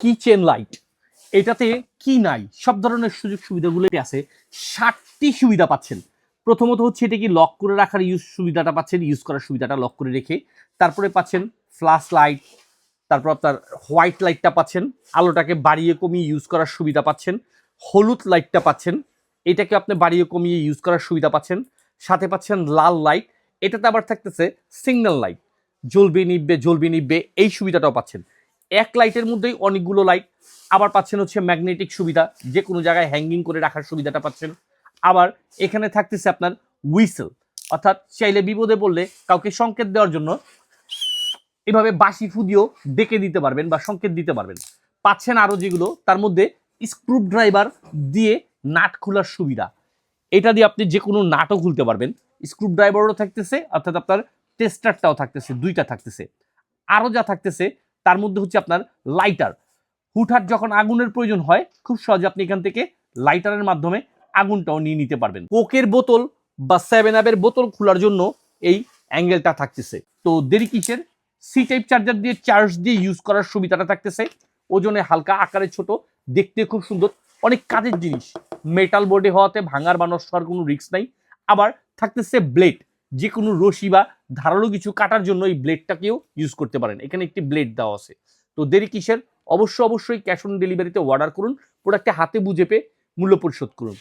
Kitchen light. এটাতে কি নাই, সব ধরনের সুযোগ সুবিধাগুলো আছে। 7টি সুবিধা পাচ্ছেন। প্রথমত হচ্ছে এটা কি লক করে রাখার সুবিধাটা পাচ্ছেন, ইউজ করার সুবিধাটা লক করে রেখে। তারপরে পাচ্ছেন ফ্ল্যাশ লাইট, তারপর আপনার হোয়াইট লাইটটা পাচ্ছেন, আলোটাকে বাড়িয়ে কমিয়ে ইউজ করার সুবিধা পাচ্ছেন। হলুদ লাইটটা পাচ্ছেন, এটাকে আপনি বাড়িয়ে কমিয়ে ইউজ করার সুবিধা পাচ্ছেন। সাথে পাচ্ছেন লাল লাইট, এটাতে আবার থাকতেছে সিগন্যাল লাইট, জ্বলবে নিববে এই সুবিধাটাও পাচ্ছেন। এক লাইটের মধ্যেই অনেকগুলো লাইট। আবার পাচ্ছেন হচ্ছে ম্যাগনেটিক সুবিধা, যে কোনো জায়গায় হ্যাঙ্গিং করে রাখার সুবিধাটা পাচ্ছেন। আবার এখানে থাকতেছে আপনার হুইসেল, অর্থাৎ চাইলে বিপদে পড়লে কাউকে সংকেত দেওয়ার জন্য এভাবে বাঁশি ফুদিয়েও ডেকে দিতে পারবেন বা সংকেত দিতে পারবেন। পাচ্ছেন আরো যেগুলো, তার মধ্যে স্ক্রু ড্রাইভার দিয়ে নাট খোলার সুবিধা। এটা দিয়ে আপনি যে কোনো নাটও খুলতে পারবেন। স্ক্রু ড্রাইভারও থাকতেছে, অর্থাৎ আপনার টেস্টারটাও থাকতেছে, দুইটা থাকতেছে। আরো যা থাকতেছে তার মধ্যে হচ্ছে আপনার লাইটার। হুটহাট যখন আগুনের প্রয়োজন হয়, খুব সহজে আপনি এখান থেকে লাইটারের মাধ্যমে আগুনটাও নিয়ে নিতে পারবেন। কোকের বোতল বা 7 আপের বোতল খোলার জন্য এই অ্যাঙ্গেলটা থাকতেছে। তো দেরি কিসের, সি টাইপ চার্জার দিয়ে চার্জ দিয়ে ইউজ করার সুবিধাটা থাকতেছে। ওজনে হালকা, আকারে ছোট, দেখতে খুব সুন্দর, অনেক কাজের জিনিস। মেটাল বোর্ডে হওয়াতে ভাঙার বা নষ্ট হওয়ার কোনো রিস্ক নাই। আবার থাকতেছে ব্লেড, যে কোনো রশি বা ধারালো কিছু কাটার জন্য এই ব্লেডটাকেও ইউজ করতে পারেন। এখানে একটি ব্লেড দেওয়া আছে। তো দেরি কিসের, অবশ্যই ক্যাশ অন ডেলিভারিতে অর্ডার করুন, প্রোডাক্টে হাতে বুঝে পেয়ে মূল্য পরিশোধ করুন।